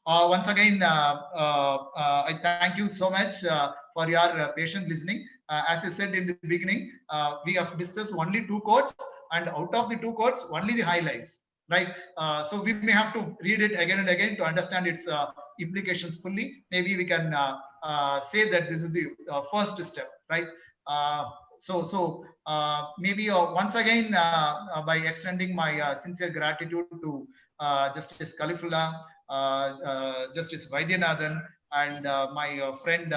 Once again, I thank you so much for your patient listening. As I said in the beginning, we have discussed only two quotes, and out of the two quotes, only the highlights, right? So we may have to read it again and again to understand its implications fully. Maybe we can say that this is the first step, right? Maybe once again, by extending my sincere gratitude to Justice Kalifullah, Justice Vaidyanathan, and my friend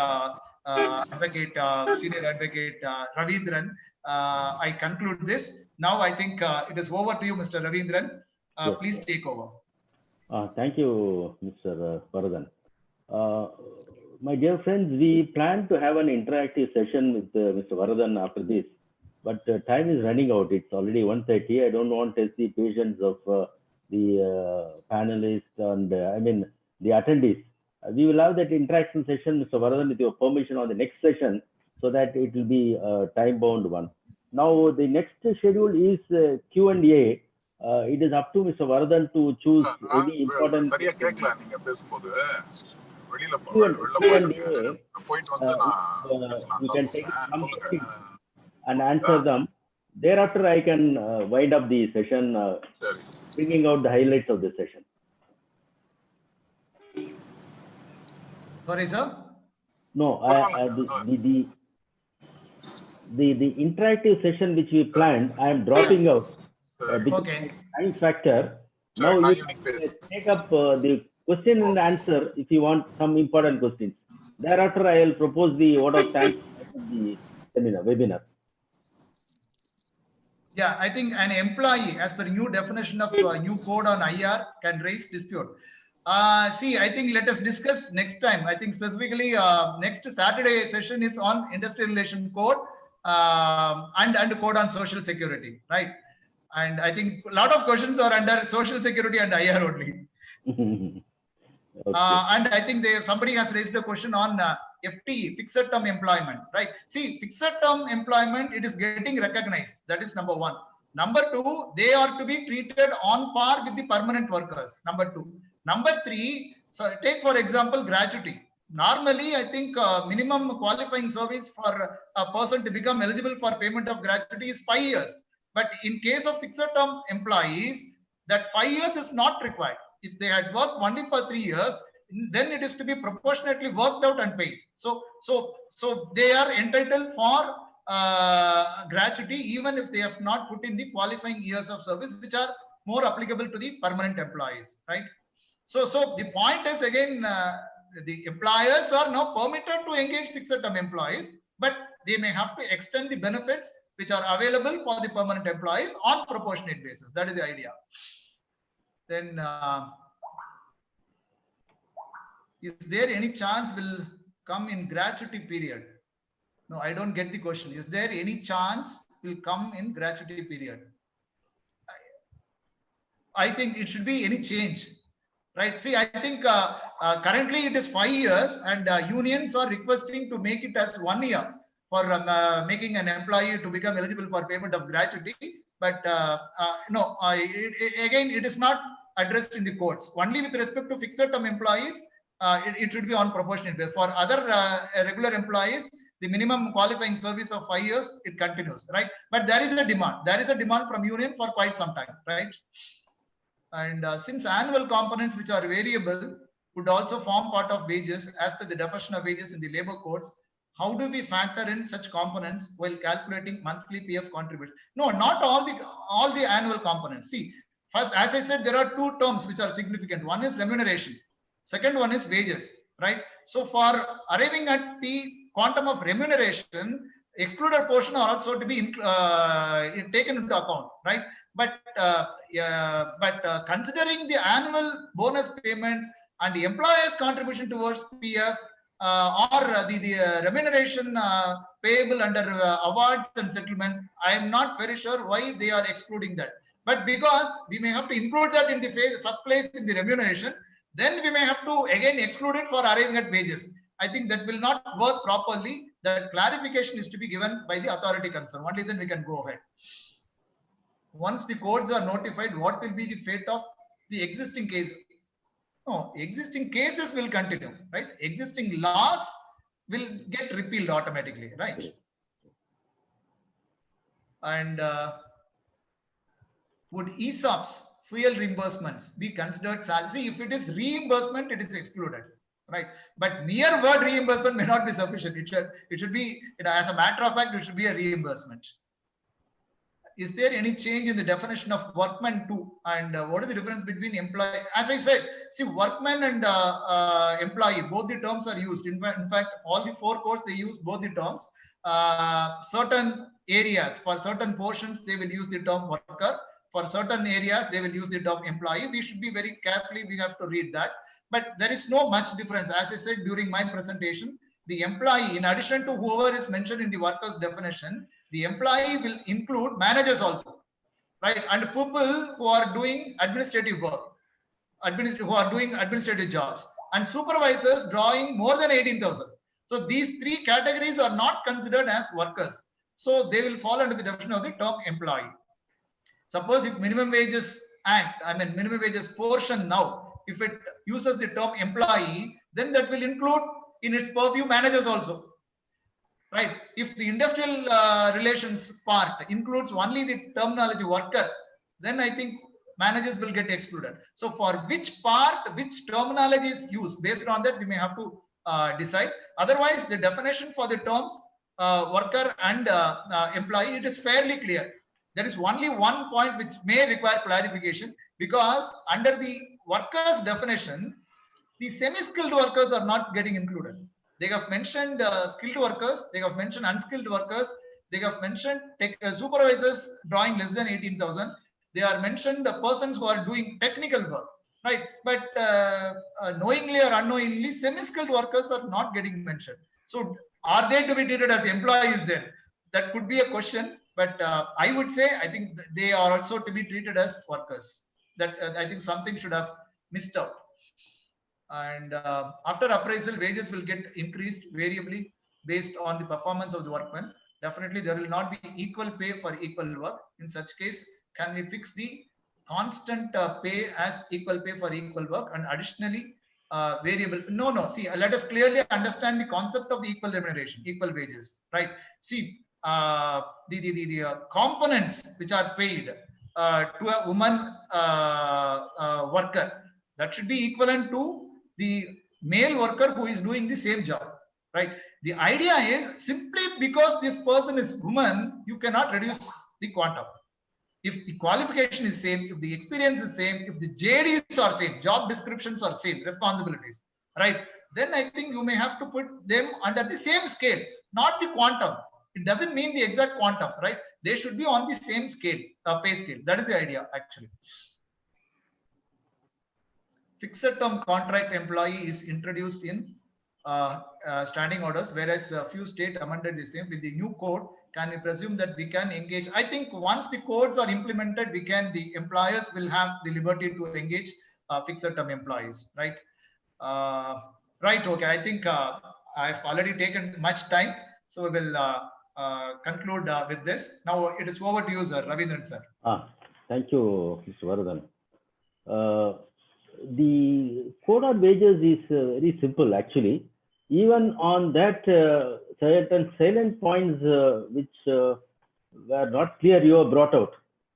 advocate, senior advocate Ravindran, I conclude this. Now I think it is over to you, Mr. Ravindran. Yes. Please take over. Thank you, Mr. Varadan. My dear friends, we plan to have an interactive session with Mr. Varadan after this, but time is running out. It's already 1:30. I don't want to test the patience of the panelists and I mean the attendees. We will have that interaction session, Mr. Varadan, with your permission on the next session, so that it will be a time-bound one. Now, the next schedule is Q&A. It is up to Mr. Varadan to choose any important. You can take some questions and answer them. Thereafter, I can wind up the session, bringing out the highlights of the session. Sorry, sir? No, the interactive session which we planned, I am dropping out because of time factor. Now you can take up the question and answer if you want some important questions. Thereafter, I will propose the vote of thanks at the webinar. Yeah, I think an employee, as per new definition of new code on IR, can raise dispute. See, I think let us discuss next time. I think specifically next Saturday session is on industrial relation code and code on social security, right? And I think a lot of questions are under social security and IR only. Okay. And I think somebody has raised a question on FTE, fixed term employment, right? See, fixed term employment, it is getting recognized. That is number one. Number two, they are to be treated on par with the permanent workers. Number two. Number three, so take for example, gratuity. Normally, I think minimum qualifying service for a person to become eligible for payment of gratuity is 5 years. But in case of fixed term employees, that 5 years is not required. If they had worked only for 3 years, then it is to be proportionately worked out and paid. So they are entitled for gratuity even if they have not put in the qualifying years of service, which are more applicable to the permanent employees, right? So the point is again, the employers are now permitted to engage fixed term employees, but they may have to extend the benefits which are available for the permanent employees on proportionate basis. That is the idea. Then is there any chance will come in gratuity period? No, I don't get the question. Is there any chance will come in gratuity period? I think it should be any change, right? See, I think currently it is 5 years and unions are requesting to make it as 1 year for making an employee to become eligible for payment of gratuity. But no, again, it is not addressed in the courts. Only with respect to fixed term employees, it should be on proportionate basis. For other regular employees, the minimum qualifying service of 5 years, it continues, right? But there is a demand. There is a demand from union for quite some time, right? And since annual components which are variable would also form part of wages as per the definition of wages in the labor codes, how do we factor in such components while calculating monthly PF contribution? No, not all the annual components. See, first, as I said, there are two terms which are significant. One is remuneration. Second one is wages, right? So for arriving at the quantum of remuneration, excluded portion are also to be taken into account, right? But considering the annual bonus payment and the employer's contribution towards PF or the remuneration payable under awards and settlements, I am not very sure why they are excluding that. But because we may have to include that in the first place in the remuneration, then we may have to again exclude it for arriving at wages. I think that will not work properly. That clarification is to be given by the authority concerned. Only then we can go ahead. Once the codes are notified, what will be the fate of the existing case? No, existing cases will continue, right? Existing laws will get repealed automatically, right? And would ESOPs, fuel reimbursements, be considered salary? See, if it is reimbursement, it is excluded, right? But mere word reimbursement may not be sufficient. It should be, as a matter of fact, it should be a reimbursement. Is there any change in the definition of workman too? And what is the difference between employee? As I said, see, workman and employee, both the terms are used. In fact, all the four courts, they use both the terms. Certain areas, for certain portions, they will use the term worker. For certain areas, they will use the term employee. We should be very carefully, we have to read that. But there is no much difference. As I said during my presentation, the employee, in addition to whoever is mentioned in the workers definition, the employee will include managers also, right? And people who are doing administrative work, who are doing administrative jobs, and supervisors drawing more than 18,000. So these three categories are not considered as workers. So they will fall under the definition of the term employee. Suppose if minimum wages act, minimum wages portion now, if it uses the term employee, then that will include in its purview managers also. Right. If the industrial relations part includes only the terminology worker, then I think managers will get excluded. So for which part, which terminology is used, based on that, we may have to decide. Otherwise, the definition for the terms worker and employee, it is fairly clear. There is only one point which may require clarification, because under the workers definition, the semi-skilled workers are not getting included. They have mentioned skilled workers, they have mentioned unskilled workers, they have mentioned supervisors drawing less than 18,000. They are mentioned the persons who are doing technical work, right? But knowingly or unknowingly, semi-skilled workers are not getting mentioned. So are they to be treated as employees then? That could be a question, but I would say, I think they are also to be treated as workers. That I think something should have missed out. And after appraisal, wages will get increased variably based on the performance of the workman. Definitely, there will not be equal pay for equal work. In such case, can we fix the constant pay as equal pay for equal work, and additionally variable? No. See, let us clearly understand the concept of the equal remuneration, equal wages, right? See, the components which are paid to a woman worker, that should be equivalent to the male worker who is doing the same job, right? The idea is, simply because this person is woman, you cannot reduce the quantum. If the qualification is same, if the experience is same, if the JDs are same, job descriptions are same, responsibilities, right? Then I think you may have to put them under the same scale, not the quantum. It doesn't mean the exact quantum, right? They should be on the same scale, pay scale. That is the idea, actually. Fixed term contract employee is introduced in standing orders, whereas a few states amended the same. With the new code, can we presume that we can engage? I think once the codes are implemented, the employers will have the liberty to engage fixed term employees, right? Right. Okay. I think I've already taken much time, so we will conclude with this. Now it is over to you, sir. Ravindran, sir. Thank you, Mr. Varadan. The code on wages is very simple, actually. Even on that, certain salient points which were not clear, you have brought out.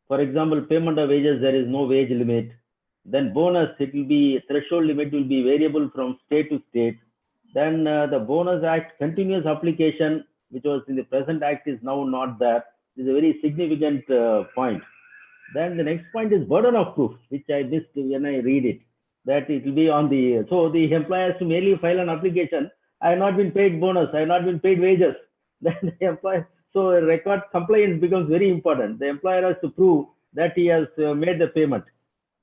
For example, payment of wages, there is no wage limit. Then bonus, it will be, threshold limit will be variable from state to state. Then the Bonus Act continuous application, which was in the present act, is now not there. This is a very significant point. Then the next point is burden of proof, which I missed when I read it. That it will be on the, so the employer has to merely file an application. I have not been paid bonus, I have not been paid wages. Then the employer, so record compliance becomes very important. The employer has to prove that he has made the payment.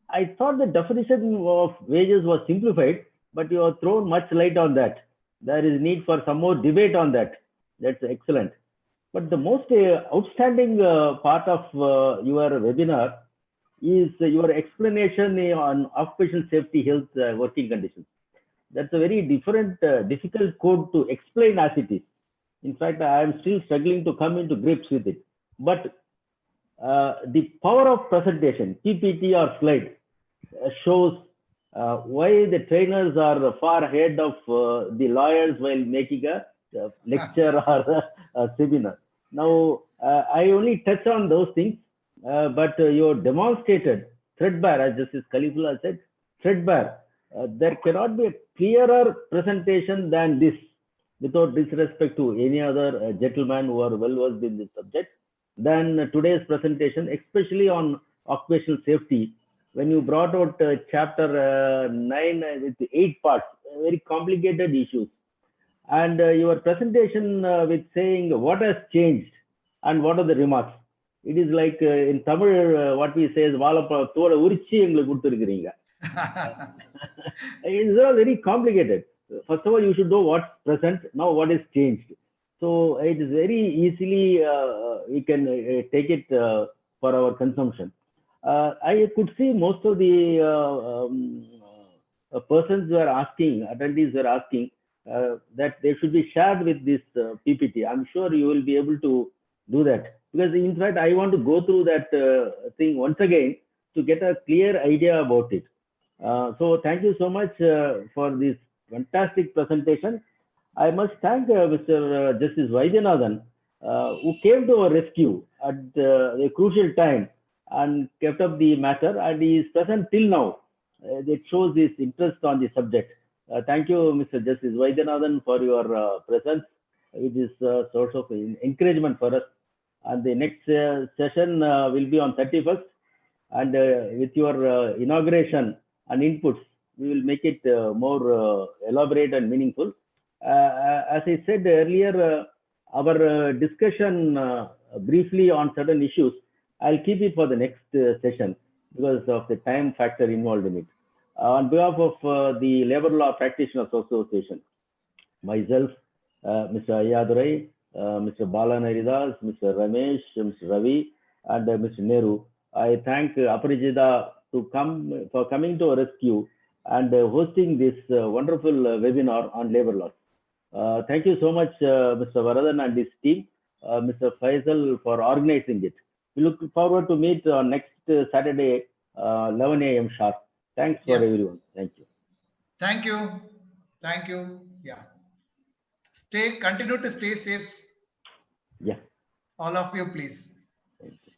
I thought the definition of wages was simplified, but you have thrown much light on that. There is need for some more debate on that. That's excellent. But the most outstanding part of your webinar is your explanation on occupational safety, health, working conditions. That's a very different, difficult code to explain as it is. In fact, I am still struggling to come into grips with it. But the power of presentation, PPT or slide, shows why the trainers are far ahead of the lawyers while making a lecture or a seminar. Now, I only touch on those things, but you demonstrated threadbare, as Justice Khalifullah said, threadbare. There cannot be a clearer presentation than this, without disrespect to any other gentleman who are well versed in this subject, than today's presentation, especially on occupational safety. When you brought out chapter 9 with 8 parts, very complicated issues, and your presentation with saying what has changed and what are the remarks. It is like in Tamil, what we say is "Valappa urichi engalukku kuduthirukkreenga." It's all very complicated. First of all, you should know what's present, now what is changed. So it is very easily, we can take it for our consumption. I could see most of the persons were asking, attendees were asking that they should be shared with this PPT. I'm sure you will be able to do that, because in fact, I want to go through that thing once again to get a clear idea about it. So thank you so much for this fantastic presentation. I must thank Mr. Justice Vaidyanathan, who came to our rescue at a crucial time and kept up the matter, and he is present till now. It shows his interest on the subject. Thank you, Mr. Justice Vaidyanathan, for your presence. It is a source of encouragement for us. And the next session will be on 31st. And with your inauguration and inputs, we will make it more elaborate and meaningful. As I said earlier, our discussion briefly on certain issues, I'll keep it for the next session because of the time factor involved in it. On behalf of the Labor Law Practitioners Association, myself, Mr. Ayadurai, Mr. Bala Naridas, Mr. Ramesh, Mr. Ravi, and Mr. Nehru, I thank Aparijita for coming to our rescue and hosting this wonderful webinar on labor laws. Thank you so much, Mr. Varadan and his team, Mr. Faisal, for organizing it. We look forward to meet on next Saturday, 11 a.m. sharp. Thanks for everyone. Thank you. Thank you. Thank you. Yeah. Continue to stay safe. Yeah. All of you, please. Thank you.